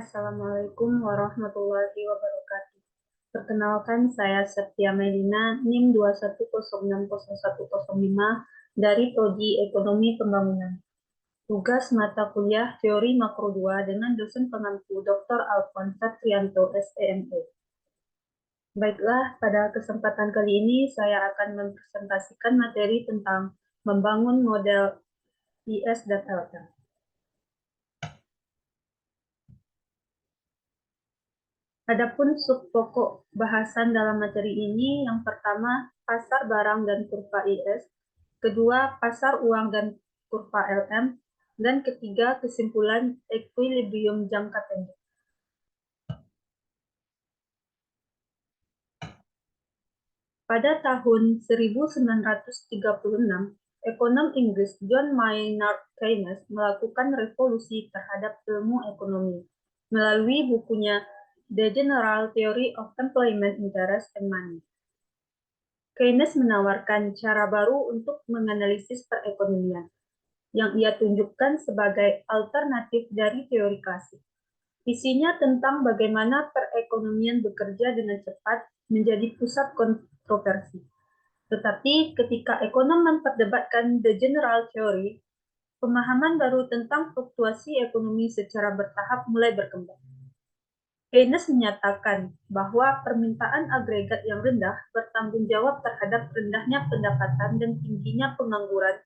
Assalamualaikum warahmatullahi wabarakatuh. Perkenalkan, saya Septia Melina, NIM 210600105 dari Prodi Ekonomi Pembangunan. Tugas mata kuliah Teori Makro 2 dengan dosen pengampu Dr. Alphonse Trianto, SEME. Baiklah, pada kesempatan kali ini saya akan mempresentasikan materi tentang membangun model IS dan LM. Adapun subpokok bahasan dalam materi ini, yang pertama, pasar barang dan kurva IS, kedua, pasar uang dan kurva LM, dan ketiga, kesimpulan ekuilibrium jangka pendek. Pada tahun 1936, ekonom Inggris John Maynard Keynes melakukan revolusi terhadap ilmu ekonomi melalui bukunya The General Theory of Employment, Interest, and Money. Keynes menawarkan cara baru untuk menganalisis perekonomian, yang ia tunjukkan sebagai alternatif dari teori klasik. Isinya tentang bagaimana perekonomian bekerja dengan cepat menjadi pusat kontroversi. Tetapi ketika ekonom memperdebatkan The General Theory, pemahaman baru tentang fluktuasi ekonomi secara bertahap mulai berkembang. Keynes menyatakan bahwa permintaan agregat yang rendah bertanggung jawab terhadap rendahnya pendapatan dan tingginya pengangguran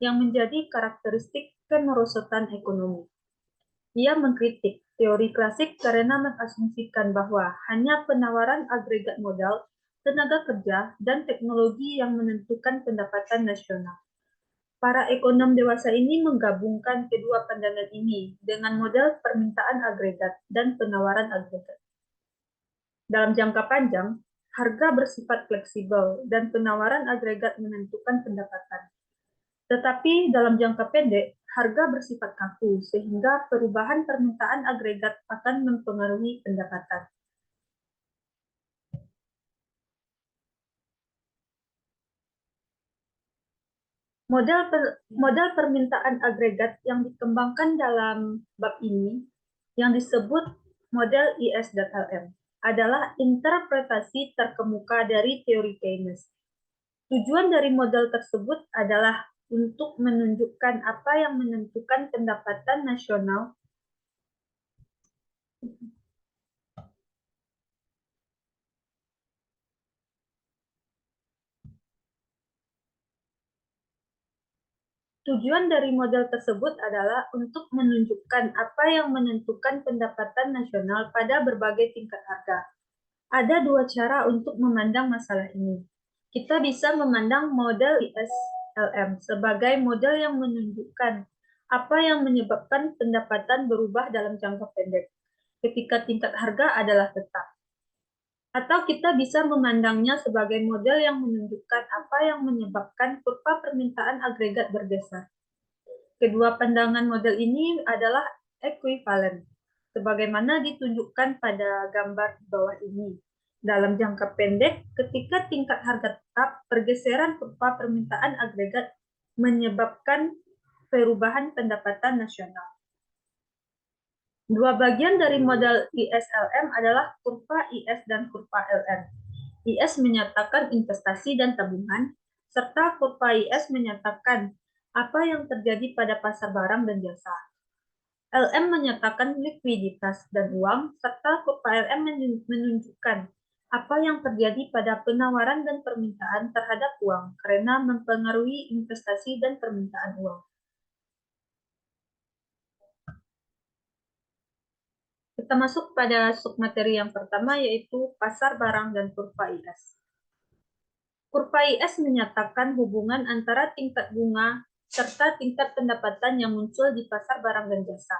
yang menjadi karakteristik kemerosotan ekonomi. Ia mengkritik teori klasik karena mengasumsikan bahwa hanya penawaran agregat modal, tenaga kerja, dan teknologi yang menentukan pendapatan nasional. Para ekonom dewasa ini menggabungkan kedua pandangan ini dengan model permintaan agregat dan penawaran agregat. Dalam jangka panjang, harga bersifat fleksibel dan penawaran agregat menentukan pendapatan. Tetapi dalam jangka pendek, harga bersifat kaku sehingga perubahan permintaan agregat akan mempengaruhi pendapatan. Model permintaan agregat yang dikembangkan dalam bab ini, yang disebut model IS dan LM, adalah interpretasi terkemuka dari teori Keynes. Tujuan dari model tersebut adalah untuk menunjukkan apa yang menentukan pendapatan nasional Tujuan dari model tersebut adalah untuk menunjukkan apa yang menentukan pendapatan nasional pada berbagai tingkat harga. Ada dua cara untuk memandang masalah ini. Kita bisa memandang model ISLM sebagai model yang menunjukkan apa yang menyebabkan pendapatan berubah dalam jangka pendek, ketika tingkat harga adalah tetap. Atau kita bisa memandangnya sebagai model yang menunjukkan apa yang menyebabkan kurva permintaan agregat bergeser. Kedua pandangan model ini adalah ekuivalen, sebagaimana ditunjukkan pada gambar di bawah ini. Dalam jangka pendek, ketika tingkat harga tetap, pergeseran kurva permintaan agregat menyebabkan perubahan pendapatan nasional. Dua bagian dari model ISLM adalah kurva IS dan kurva LM. IS menyatakan investasi dan tabungan, serta kurva IS menyatakan apa yang terjadi pada pasar barang dan jasa. LM menyatakan likuiditas dan uang, serta kurva LM menunjukkan apa yang terjadi pada penawaran dan permintaan terhadap uang karena mempengaruhi investasi dan permintaan uang. Kita masuk pada submateri yang pertama, yaitu pasar barang dan kurva IS. Kurva IS menyatakan hubungan antara tingkat bunga serta tingkat pendapatan yang muncul di pasar barang dan jasa.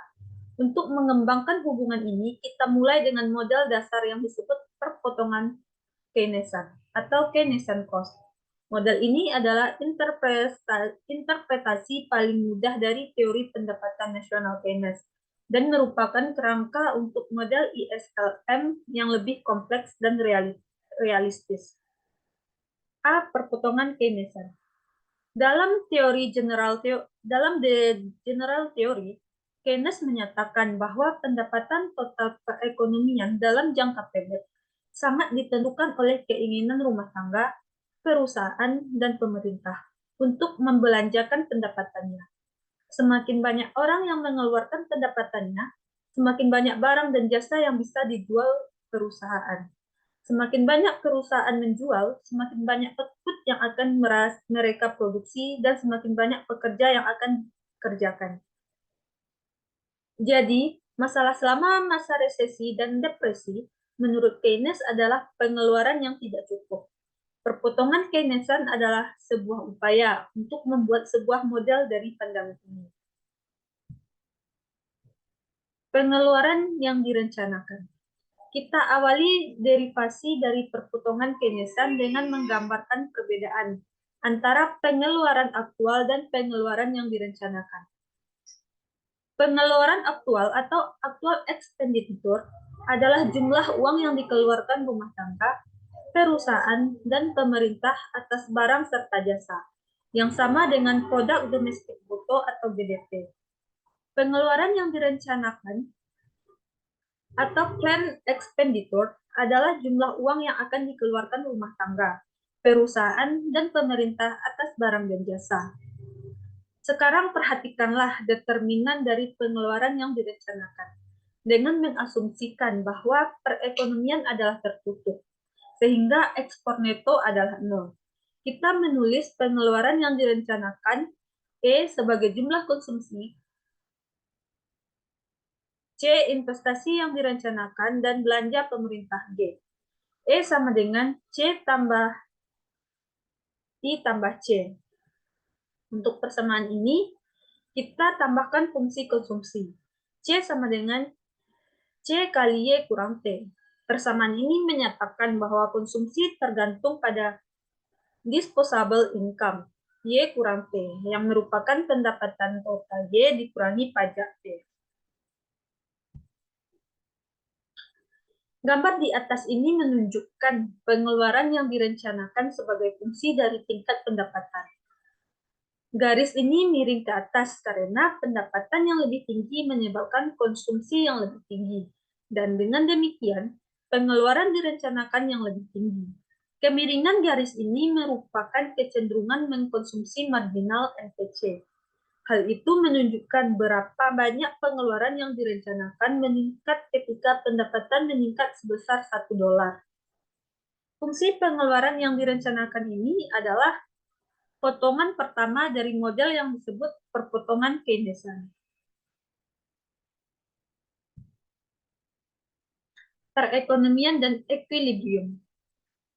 Untuk mengembangkan hubungan ini, kita mulai dengan model dasar yang disebut perpotongan Keynesian atau Keynesian cost. Model ini adalah interpretasi paling mudah dari teori pendapatan nasional Keynes dan merupakan kerangka untuk model ISLM yang lebih kompleks dan realistis. Perpotongan Keynesian. Dalam The General Theory, Keynes menyatakan bahwa pendapatan total perekonomian dalam jangka pendek sangat ditentukan oleh keinginan rumah tangga, perusahaan, dan pemerintah untuk membelanjakan pendapatannya. Semakin banyak orang yang mengeluarkan pendapatannya, semakin banyak barang dan jasa yang bisa dijual perusahaan. Semakin banyak perusahaan menjual, semakin banyak output yang akan mereka produksi dan semakin banyak pekerja yang akan kerjakan. Jadi, masalah selama masa resesi dan depresi menurut Keynes adalah pengeluaran yang tidak cukup. Perpotongan Keynesian adalah sebuah upaya untuk membuat sebuah model dari pandangan ini. Pengeluaran yang direncanakan. Kita awali derivasi dari perpotongan Keynesian dengan menggambarkan perbedaan antara pengeluaran aktual dan pengeluaran yang direncanakan. Pengeluaran aktual atau actual expenditure adalah jumlah uang yang dikeluarkan rumah tangga, perusahaan, dan pemerintah atas barang serta jasa, yang sama dengan produk domestik bruto atau GDP. Pengeluaran yang direncanakan atau planned expenditure adalah jumlah uang yang akan dikeluarkan rumah tangga, perusahaan, dan pemerintah atas barang dan jasa. Sekarang perhatikanlah determinan dari pengeluaran yang direncanakan dengan mengasumsikan bahwa perekonomian adalah tertutup, sehingga ekspor neto adalah nol. Kita menulis pengeluaran yang direncanakan E sebagai jumlah konsumsi, C investasi yang direncanakan, dan belanja pemerintah G. E sama dengan C tambah I tambah C. Untuk persamaan ini, kita tambahkan fungsi konsumsi. C sama dengan C kali Y kurang T. Persamaan ini menyatakan bahwa konsumsi tergantung pada disposable income, Y kurang T, yang merupakan pendapatan total Y dikurangi pajak T. Gambar di atas ini menunjukkan pengeluaran yang direncanakan sebagai fungsi dari tingkat pendapatan. Garis ini miring ke atas karena pendapatan yang lebih tinggi menyebabkan konsumsi yang lebih tinggi. Dan dengan demikian, pengeluaran direncanakan yang lebih tinggi. Kemiringan garis ini merupakan kecenderungan mengkonsumsi marginal NPC. Hal itu menunjukkan berapa banyak pengeluaran yang direncanakan meningkat ketika pendapatan meningkat sebesar $1. Fungsi pengeluaran yang direncanakan ini adalah potongan pertama dari model yang disebut perpotongan Keynesian. Perekonomian dan equilibrium.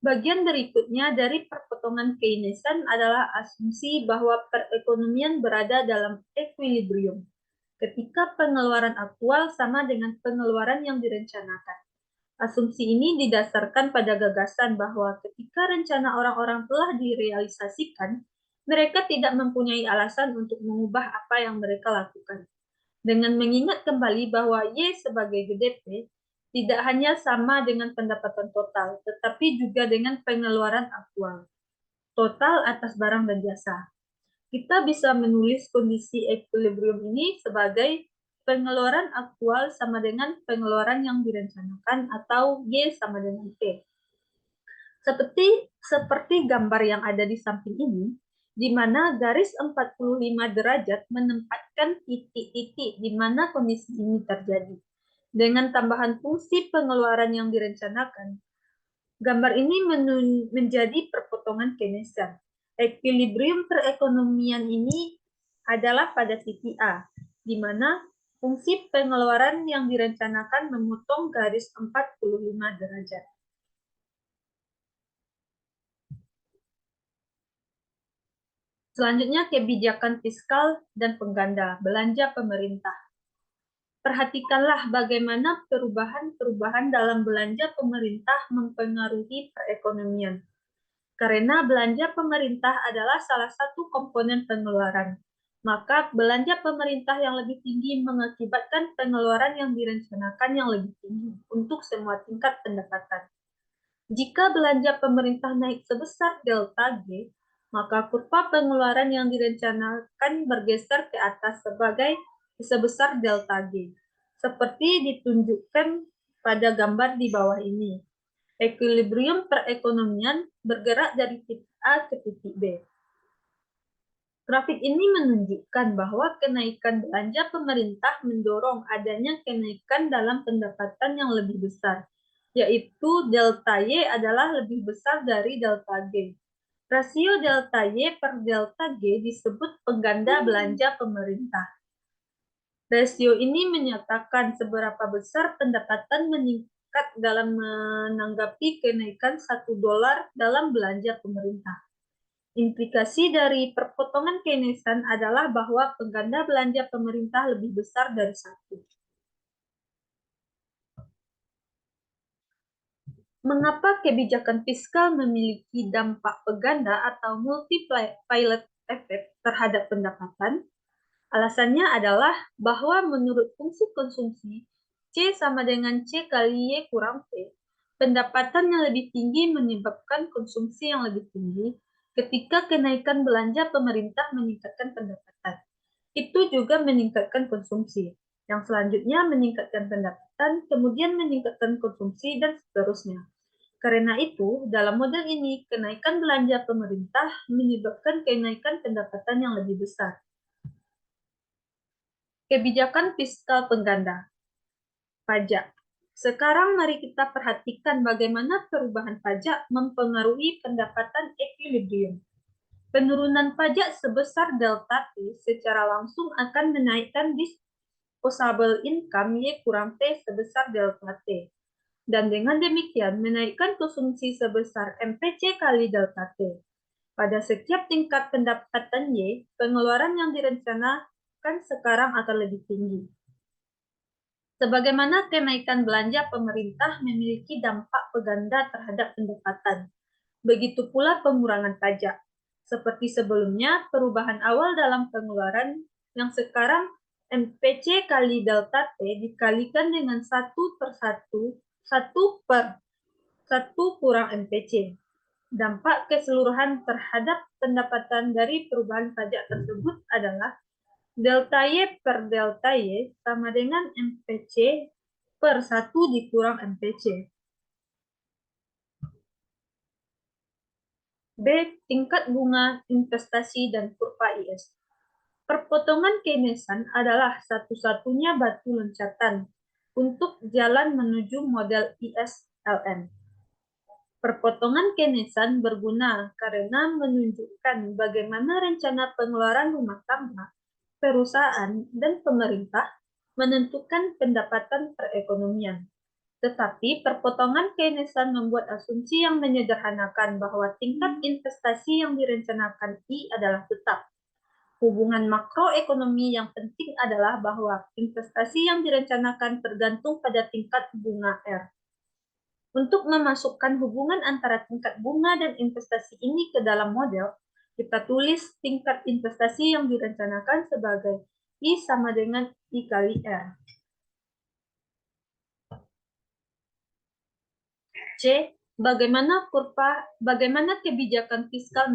Bagian berikutnya dari perpotongan Keynesian adalah asumsi bahwa perekonomian berada dalam equilibrium ketika pengeluaran aktual sama dengan pengeluaran yang direncanakan. Asumsi ini didasarkan pada gagasan bahwa ketika rencana orang-orang telah direalisasikan, mereka tidak mempunyai alasan untuk mengubah apa yang mereka lakukan. Dengan mengingat kembali bahwa Y sebagai GDP tidak hanya sama dengan pendapatan total, tetapi juga dengan pengeluaran aktual, total atas barang dan jasa. Kita bisa menulis kondisi equilibrium ini sebagai pengeluaran aktual sama dengan pengeluaran yang direncanakan atau Y sama dengan T. Seperti gambar yang ada di samping ini, di mana garis 45 derajat menempatkan titik-titik di mana kondisi ini terjadi. Dengan tambahan fungsi pengeluaran yang direncanakan, gambar ini menjadi perpotongan Keynesian. Equilibrium perekonomian ini adalah pada titik A, di mana fungsi pengeluaran yang direncanakan memotong garis 45 derajat. Selanjutnya, kebijakan fiskal dan pengganda belanja pemerintah. Perhatikanlah bagaimana perubahan-perubahan dalam belanja pemerintah mempengaruhi perekonomian. Karena belanja pemerintah adalah salah satu komponen pengeluaran, maka belanja pemerintah yang lebih tinggi mengakibatkan pengeluaran yang direncanakan yang lebih tinggi untuk semua tingkat pendapatan. Jika belanja pemerintah naik sebesar delta G, maka kurva pengeluaran yang direncanakan bergeser ke atas sebagai sebesar delta G, seperti ditunjukkan pada gambar di bawah ini. Equilibrium perekonomian bergerak dari titik A ke titik B. Grafik ini menunjukkan bahwa kenaikan belanja pemerintah mendorong adanya kenaikan dalam pendapatan yang lebih besar, yaitu delta Y adalah lebih besar dari delta G. Rasio delta Y per delta G disebut pengganda belanja pemerintah. Rasio ini menyatakan seberapa besar pendapatan meningkat dalam menanggapi kenaikan $1 dalam belanja pemerintah. Implikasi dari perpotongan Keynesan adalah bahwa pengganda belanja pemerintah lebih besar dari 1. Mengapa kebijakan fiskal memiliki dampak pengganda atau multiplier effect terhadap pendapatan? Alasannya adalah bahwa menurut fungsi konsumsi, C sama dengan C kali Y kurang P, pendapatan yang lebih tinggi menyebabkan konsumsi yang lebih tinggi, ketika kenaikan belanja pemerintah meningkatkan pendapatan. Itu juga meningkatkan konsumsi. Yang selanjutnya meningkatkan pendapatan, kemudian meningkatkan konsumsi, dan seterusnya. Karena itu, dalam model ini, kenaikan belanja pemerintah menyebabkan kenaikan pendapatan yang lebih besar. Kebijakan fiskal pengganda. Pajak. Sekarang mari kita perhatikan bagaimana perubahan pajak mempengaruhi pendapatan equilibrium. Penurunan pajak sebesar delta T secara langsung akan menaikkan disposable income Y kurang T sebesar delta T. Dan dengan demikian menaikkan konsumsi sebesar MPC kali delta T. Pada setiap tingkat pendapatan Y, pengeluaran yang direncanakan sekarang akan lebih tinggi. Sebagaimana kenaikan belanja pemerintah memiliki dampak pengganda terhadap pendapatan, begitu pula pengurangan pajak. Seperti sebelumnya, perubahan awal dalam pengeluaran yang sekarang MPC kali delta T dikalikan dengan 1 kurang MPC. Dampak keseluruhan terhadap pendapatan dari perubahan pajak tersebut adalah delta Y per delta Y sama dengan MPC per 1 dikurang MPC. B. Tingkat bunga investasi dan kurva IS. Perpotongan Keynesan adalah satu-satunya batu loncatan untuk jalan menuju model ISLN. Perpotongan Keynesan berguna karena menunjukkan bagaimana rencana pengeluaran rumah tangga, perusahaan, dan pemerintah menentukan pendapatan perekonomian. Tetapi perpotongan Keynesan membuat asumsi yang menyederhanakan bahwa tingkat investasi yang direncanakan I adalah tetap. Hubungan makroekonomi yang penting adalah bahwa investasi yang direncanakan tergantung pada tingkat bunga R. Untuk memasukkan hubungan antara tingkat bunga dan investasi ini ke dalam model, kita tulis tingkat investasi yang direncanakan sebagai I sama dengan I kali R. C. Bagaimana kebijakan fiskal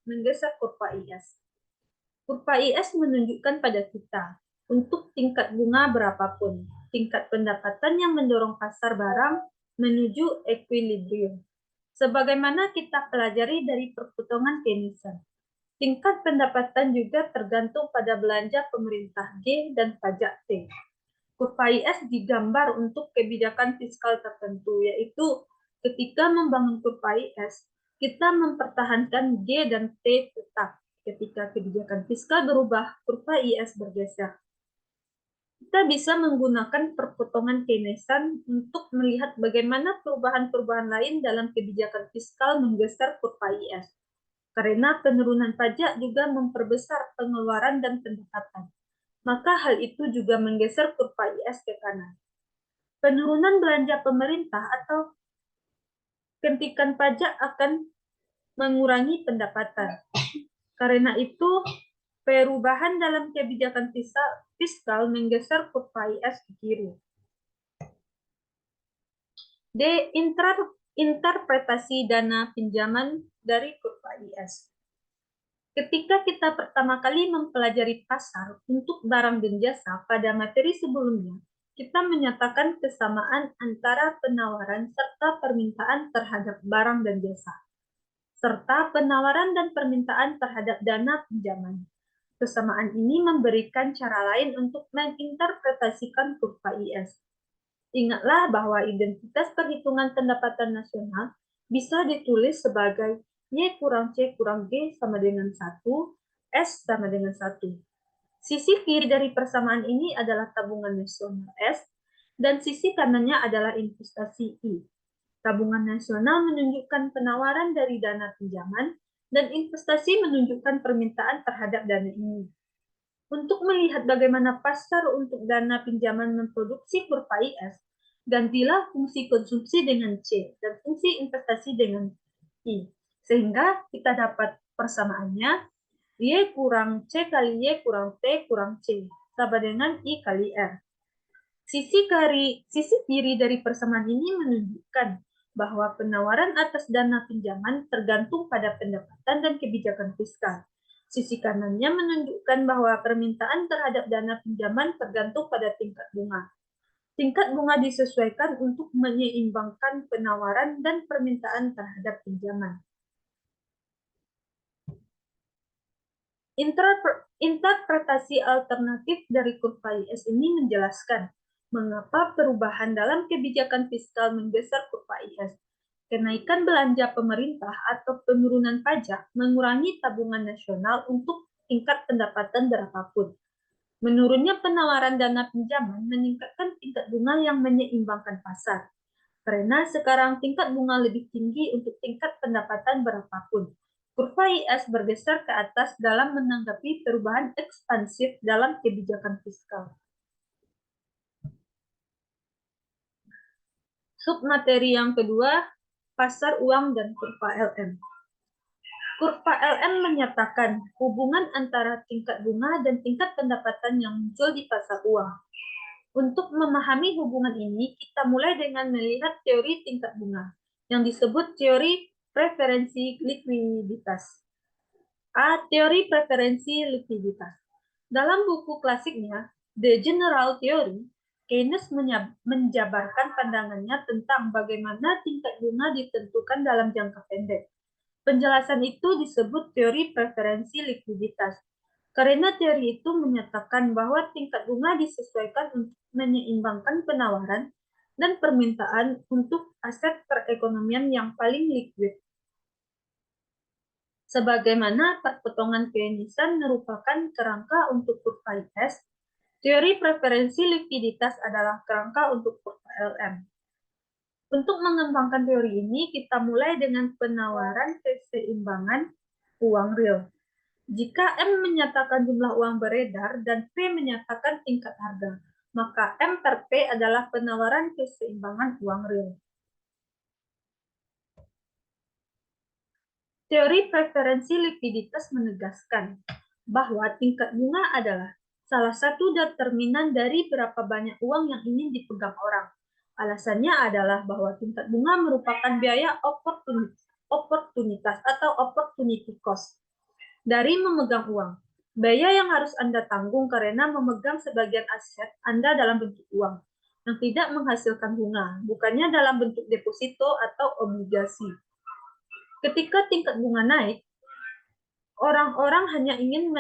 menggeser kurva IS? Kurva IS menunjukkan pada kita, untuk tingkat bunga berapapun, tingkat pendapatan yang mendorong pasar barang menuju equilibrium. Sebagaimana kita pelajari dari perpotongan Keynesan, tingkat pendapatan juga tergantung pada belanja pemerintah G dan pajak T. Kurva IS digambar untuk kebijakan fiskal tertentu, yaitu ketika membangun kurva IS, kita mempertahankan G dan T tetap. Ketika kebijakan fiskal berubah, kurva IS bergeser. Kita bisa menggunakan perpotongan Keynesan untuk melihat bagaimana perubahan-perubahan lain dalam kebijakan fiskal menggeser kurva IS. Karena penurunan pajak juga memperbesar pengeluaran dan pendapatan, maka hal itu juga menggeser kurva IS ke kanan. Penurunan belanja pemerintah atau hentikan pajak akan mengurangi pendapatan. Karena itu, perubahan dalam kebijakan fiskal menggeser kurva IS ke kiri. D. Interpretasi dana pinjaman dari kurva IS. Ketika kita pertama kali mempelajari pasar untuk barang dan jasa pada materi sebelumnya, kita menyatakan kesamaan antara penawaran serta permintaan terhadap barang dan jasa, serta penawaran dan permintaan terhadap dana pinjaman. Kesamaan ini memberikan cara lain untuk menginterpretasikan kurva IS. Ingatlah bahwa identitas perhitungan pendapatan nasional bisa ditulis sebagai Y kurang C kurang G sama dengan 1, S sama dengan 1. Sisi kiri dari persamaan ini adalah tabungan nasional S, dan sisi kanannya adalah investasi I. Tabungan nasional menunjukkan penawaran dari dana pinjaman, dan investasi menunjukkan permintaan terhadap dana ini. Untuk melihat bagaimana pasar untuk dana pinjaman memproduksi kurva IS, gantilah fungsi konsumsi dengan C dan fungsi investasi dengan I. Sehingga kita dapat persamaannya Y kurang C kali Y kurang T kurang C sama dengan I kali R. Sisi kiri dari persamaan ini menunjukkan bahwa penawaran atas dana pinjaman tergantung pada pendapatan dan kebijakan fiskal. Sisi kanannya menunjukkan bahwa permintaan terhadap dana pinjaman tergantung pada tingkat bunga. Tingkat bunga disesuaikan untuk menyeimbangkan penawaran dan permintaan terhadap pinjaman. Interpretasi alternatif dari kurva IS ini menjelaskan mengapa perubahan dalam kebijakan fiskal menggeser kurva IS. Kenaikan belanja pemerintah atau penurunan pajak mengurangi tabungan nasional untuk tingkat pendapatan berapapun. Menurunnya penawaran dana pinjaman meningkatkan tingkat bunga yang menyeimbangkan pasar. Karena sekarang tingkat bunga lebih tinggi untuk tingkat pendapatan berapapun. Kurva IS bergeser ke atas dalam menanggapi perubahan ekspansif dalam kebijakan fiskal. Submateri yang kedua, pasar uang dan kurva LM. Kurva LM menyatakan hubungan antara tingkat bunga dan tingkat pendapatan yang muncul di pasar uang. Untuk memahami hubungan ini, kita mulai dengan melihat teori tingkat bunga, yang disebut teori preferensi likuiditas. Teori preferensi likuiditas. Dalam buku klasiknya, The General Theory, Keynes menjabarkan pandangannya tentang bagaimana tingkat bunga ditentukan dalam jangka pendek. Penjelasan itu disebut teori preferensi likuiditas. Karena teori itu menyatakan bahwa tingkat bunga disesuaikan untuk menyeimbangkan penawaran dan permintaan untuk aset perekonomian yang paling likuid. Sebagaimana perpotongan Keynesian merupakan kerangka untuk kurva IS, teori preferensi likuiditas adalah kerangka untuk kurva LM. Untuk mengembangkan teori ini, kita mulai dengan penawaran keseimbangan uang real. Jika M menyatakan jumlah uang beredar dan P menyatakan tingkat harga, maka M per P adalah penawaran keseimbangan uang real. Teori preferensi likuiditas menegaskan bahwa tingkat bunga adalah salah satu determinan dari berapa banyak uang yang ingin dipegang orang. Alasannya adalah bahwa tingkat bunga merupakan biaya oportunitas atau opportunity cost dari memegang uang. Biaya yang harus Anda tanggung karena memegang sebagian aset Anda dalam bentuk uang yang tidak menghasilkan bunga, bukannya dalam bentuk deposito atau obligasi. Ketika tingkat bunga naik, orang-orang hanya ingin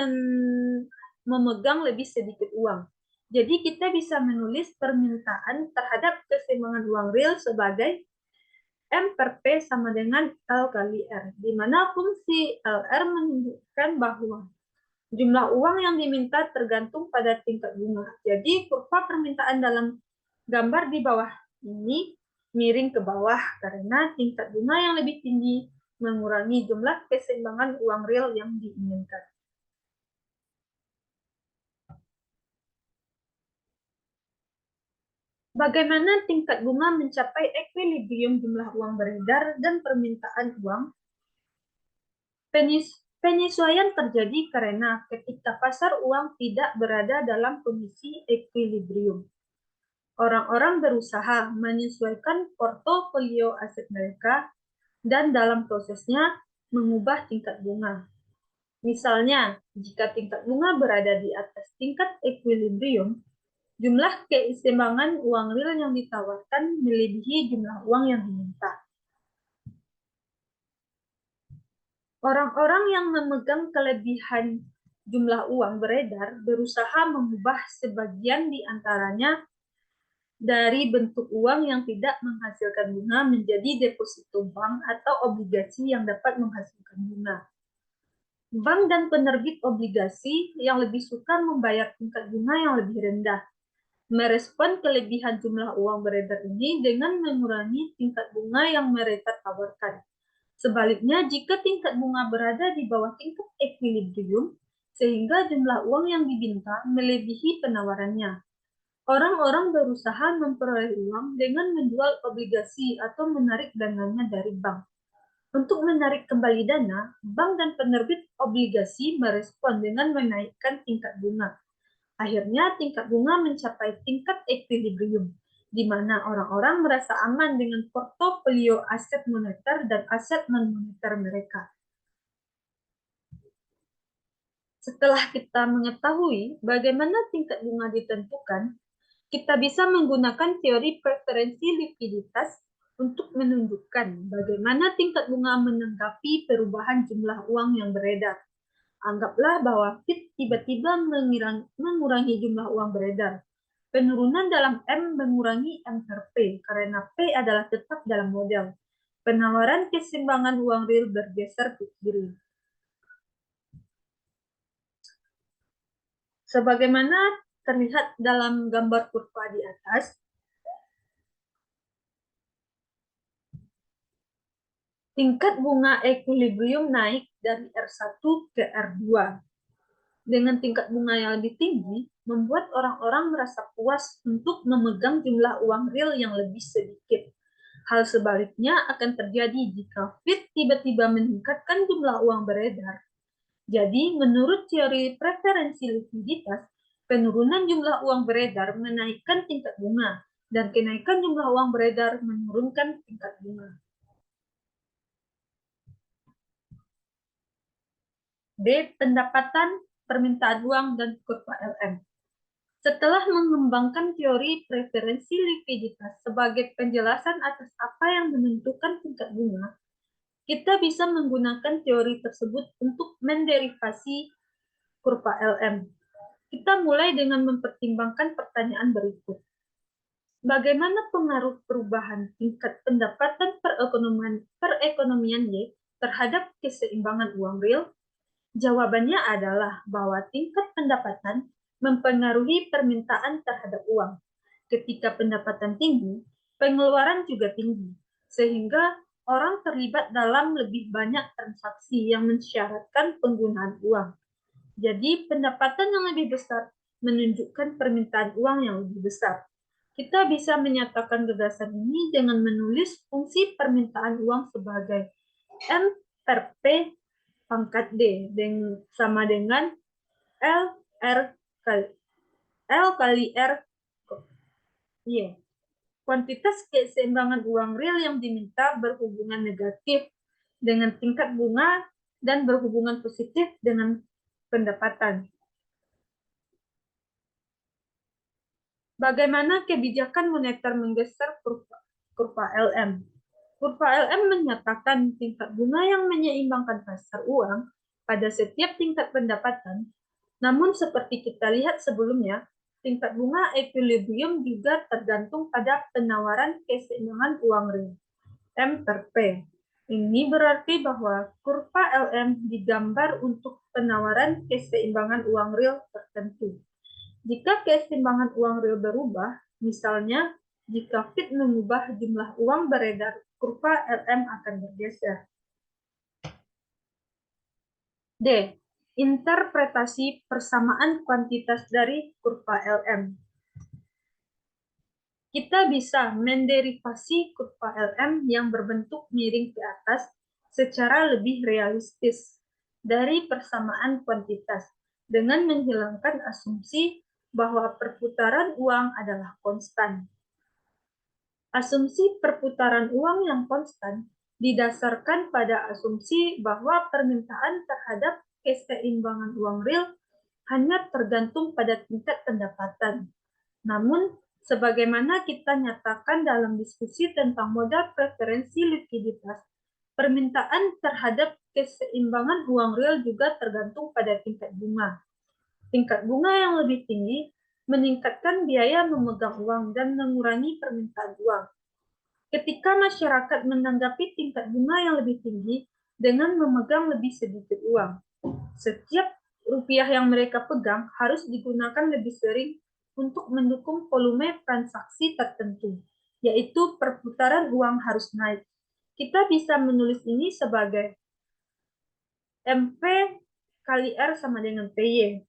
memegang lebih sedikit uang. Jadi kita bisa menulis permintaan terhadap keseimbangan uang real sebagai M per P sama dengan L kali R, di mana fungsi LR menunjukkan bahwa jumlah uang yang diminta tergantung pada tingkat bunga. Jadi kurva permintaan dalam gambar di bawah ini miring ke bawah karena tingkat bunga yang lebih tinggi mengurangi jumlah keseimbangan uang real yang diinginkan. Bagaimana tingkat bunga mencapai ekuilibrium jumlah uang beredar dan permintaan uang? Penyesuaian terjadi karena ketika pasar uang tidak berada dalam kondisi ekuilibrium. Orang-orang berusaha menyesuaikan portofolio aset mereka dan dalam prosesnya mengubah tingkat bunga. Misalnya, jika tingkat bunga berada di atas tingkat equilibrium, jumlah keseimbangan uang real yang ditawarkan melebihi jumlah uang yang diminta. Orang-orang yang memegang kelebihan jumlah uang beredar berusaha mengubah sebagian di antaranya dari bentuk uang yang tidak menghasilkan bunga menjadi deposito bank atau obligasi yang dapat menghasilkan bunga. Bank dan penerbit obligasi yang lebih suka membayar tingkat bunga yang lebih rendah, merespon kelebihan jumlah uang beredar ini dengan mengurangi tingkat bunga yang mereka tawarkan. Sebaliknya, jika tingkat bunga berada di bawah tingkat equilibrium, sehingga jumlah uang yang diminta melebihi penawarannya, orang-orang berusaha memperoleh uang dengan menjual obligasi atau menarik dananya dari bank. Untuk menarik kembali dana, bank dan penerbit obligasi merespon dengan menaikkan tingkat bunga. Akhirnya, tingkat bunga mencapai tingkat equilibrium, di mana orang-orang merasa aman dengan portofolio aset moneter dan aset non-moneter mereka. Setelah kita mengetahui bagaimana tingkat bunga ditentukan, kita bisa menggunakan teori preferensi likuiditas untuk menunjukkan bagaimana tingkat bunga menanggapi perubahan jumlah uang yang beredar. Anggaplah bahwa Fed tiba-tiba mengurangi jumlah uang beredar. Penurunan dalam M mengurangi M per P karena P adalah tetap dalam model. Penawaran keseimbangan uang real bergeser ke kiri. Sebagaimana terlihat dalam gambar kurva di atas, tingkat bunga equilibrium naik dari R1 ke R2. Dengan tingkat bunga yang lebih tinggi, membuat orang-orang merasa puas untuk memegang jumlah uang real yang lebih sedikit. Hal sebaliknya akan terjadi jika Fed tiba-tiba meningkatkan jumlah uang beredar. Jadi, menurut teori preferensi likuiditas, penurunan jumlah uang beredar menaikkan tingkat bunga, dan kenaikan jumlah uang beredar menurunkan tingkat bunga. B. Pendapatan, permintaan uang, dan kurva LM. Setelah mengembangkan teori preferensi likuiditas sebagai penjelasan atas apa yang menentukan tingkat bunga, kita bisa menggunakan teori tersebut untuk menderivasi kurva LM. Kita mulai dengan mempertimbangkan pertanyaan berikut. Bagaimana pengaruh perubahan tingkat pendapatan perekonomian Y terhadap keseimbangan uang real? Jawabannya adalah bahwa tingkat pendapatan mempengaruhi permintaan terhadap uang. Ketika pendapatan tinggi, pengeluaran juga tinggi, sehingga orang terlibat dalam lebih banyak transaksi yang mensyaratkan penggunaan uang. Jadi, pendapatan yang lebih besar menunjukkan permintaan uang yang lebih besar. Kita bisa menyatakan gagasan ini dengan menulis fungsi permintaan uang sebagai M per P pangkat D sama dengan L R kali L kali R Y. Kuantitas keseimbangan uang real yang diminta berhubungan negatif dengan tingkat bunga dan berhubungan positif dengan pendapatan. Bagaimana kebijakan moneter menggeser kurva LM? Kurva LM menyatakan tingkat bunga yang menyeimbangkan pasar uang pada setiap tingkat pendapatan. Namun seperti kita lihat sebelumnya, tingkat bunga equilibrium juga tergantung pada penawaran keseimbangan uang real, M per P. Ini berarti bahwa kurva LM digambar untuk penawaran keseimbangan uang real tertentu. Jika keseimbangan uang real berubah, misalnya jika Fed mengubah jumlah uang beredar, kurva LM akan bergeser. D. Interpretasi persamaan kuantitas dari kurva LM. Kita bisa menderivasi kurva LM yang berbentuk miring ke atas secara lebih realistis dari persamaan kuantitas dengan menghilangkan asumsi bahwa perputaran uang adalah konstan. Asumsi perputaran uang yang konstan didasarkan pada asumsi bahwa permintaan terhadap keseimbangan uang real hanya tergantung pada tingkat pendapatan. Namun, sebagaimana kita nyatakan dalam diskusi tentang modal preferensi likuiditas, permintaan terhadap keseimbangan uang real juga tergantung pada tingkat bunga. Tingkat bunga yang lebih tinggi meningkatkan biaya memegang uang dan mengurangi permintaan uang. Ketika masyarakat menanggapi tingkat bunga yang lebih tinggi dengan memegang lebih sedikit uang, setiap rupiah yang mereka pegang harus digunakan lebih sering untuk mendukung volume transaksi tertentu, yaitu perputaran uang harus naik. Kita bisa menulis ini sebagai MP kali R sama dengan PY.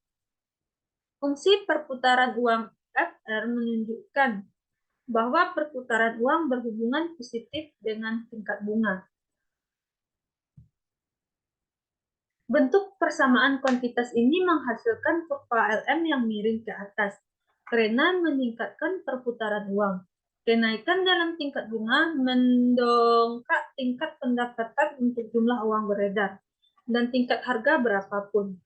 Fungsi perputaran uang FR menunjukkan bahwa perputaran uang berhubungan positif dengan tingkat bunga. Bentuk persamaan kuantitas ini menghasilkan kurva LM yang miring ke atas, karena meningkatkan perputaran uang. Kenaikan dalam tingkat bunga mendongkrak tingkat pendapatan untuk jumlah uang beredar, dan tingkat harga berapapun.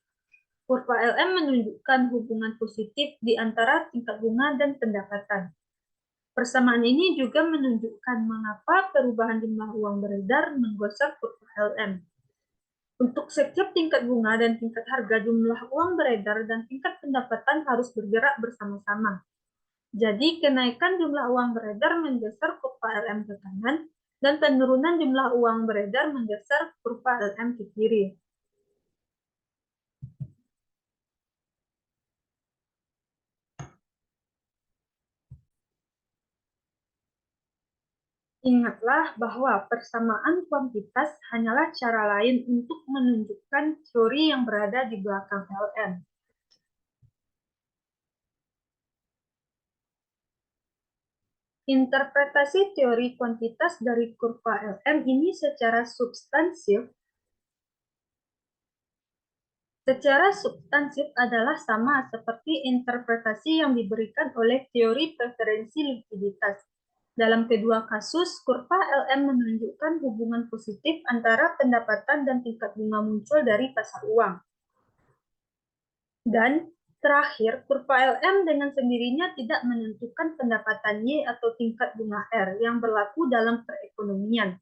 Kurva LM menunjukkan hubungan positif di antara tingkat bunga dan pendapatan. Persamaan ini juga menunjukkan mengapa perubahan jumlah uang beredar menggosok kurva LM. Untuk setiap tingkat bunga dan tingkat harga, jumlah uang beredar dan tingkat pendapatan harus bergerak bersama-sama. Jadi, kenaikan jumlah uang beredar menggeser kurva LM ke kanan, dan penurunan jumlah uang beredar menggeser kurva LM ke kiri. Ingatlah bahwa persamaan kuantitas hanyalah cara lain untuk menunjukkan teori yang berada di belakang LM. Interpretasi teori kuantitas dari kurva LM ini secara substansif adalah sama seperti interpretasi yang diberikan oleh teori preferensi likuiditas. Dalam kedua kasus, kurva LM menunjukkan hubungan positif antara pendapatan dan tingkat bunga muncul dari pasar uang. Dan terakhir, kurva LM dengan sendirinya tidak menentukan pendapatan Y atau tingkat bunga R yang berlaku dalam perekonomian.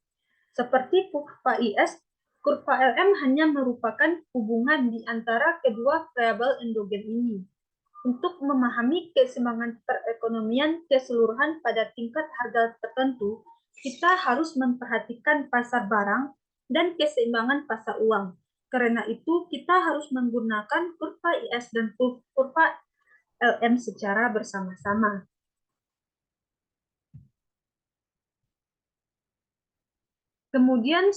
Seperti kurva IS, kurva LM hanya merupakan hubungan di antara kedua variabel endogen ini. Untuk memahami keseimbangan perekonomian keseluruhan pada tingkat harga tertentu, kita harus memperhatikan pasar barang dan keseimbangan pasar uang. Karena itu, kita harus menggunakan kurva IS dan kurva LM secara bersama-sama. Kemudian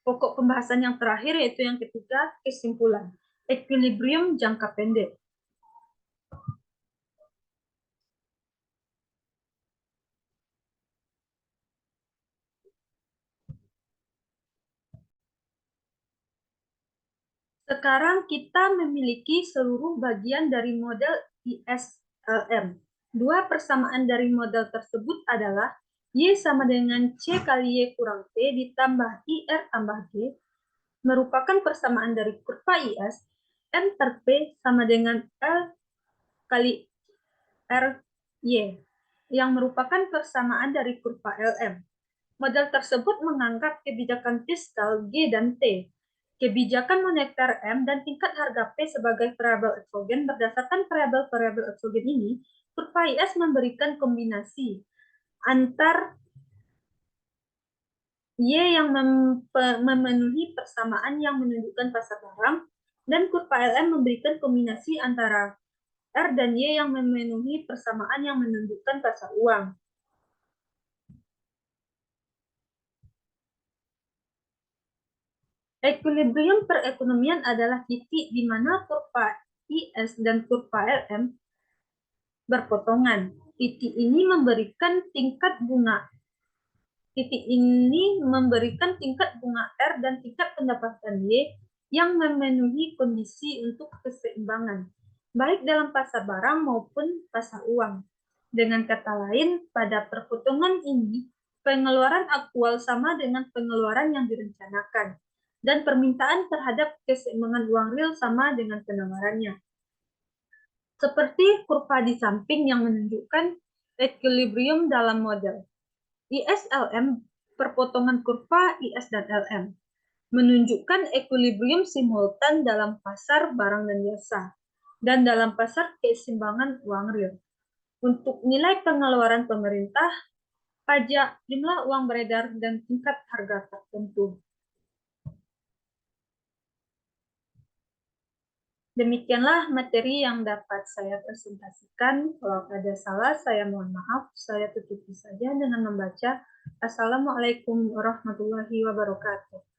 pokok pembahasan yang terakhir yaitu yang ketiga, kesimpulan. Equilibrium jangka pendek. Sekarang kita memiliki seluruh bagian dari model ISLM. Dua persamaan dari model tersebut adalah Y sama dengan C kali Y kurang T ditambah IR tambah G, merupakan persamaan dari kurva IS, M per P sama dengan L kali R Y, yang merupakan persamaan dari kurva LM. Model tersebut menganggap kebijakan fiskal G dan T, kebijakan moneter M, dan tingkat harga P sebagai variabel eksogen. Berdasarkan variabel-variabel eksogen ini, kurva IS memberikan kombinasi antar Y yang memenuhi persamaan yang menunjukkan pasar barang, dan kurva LM memberikan kombinasi antara R dan Y yang memenuhi persamaan yang menunjukkan pasar uang. Equilibrium perekonomian adalah titik di mana kurva IS dan kurva LM berpotongan. Titik ini memberikan tingkat bunga R dan tingkat pendapatan Y yang memenuhi kondisi untuk keseimbangan, baik dalam pasar barang maupun pasar uang. Dengan kata lain, pada perpotongan ini, pengeluaran aktual sama dengan pengeluaran yang direncanakan. dan permintaan terhadap keseimbangan uang real sama dengan penawarannya. Seperti kurva di samping yang menunjukkan equilibrium dalam model. ISLM, perpotongan kurva IS dan LM, menunjukkan equilibrium simultan dalam pasar barang dan jasa dan dalam pasar keseimbangan uang real. Untuk nilai pengeluaran pemerintah, pajak, jumlah uang beredar, dan tingkat harga tertentu. Demikianlah materi yang dapat saya presentasikan. Kalau ada salah, saya mohon maaf. Saya tutupi saja dengan membaca Assalamualaikum warahmatullahi wabarakatuh.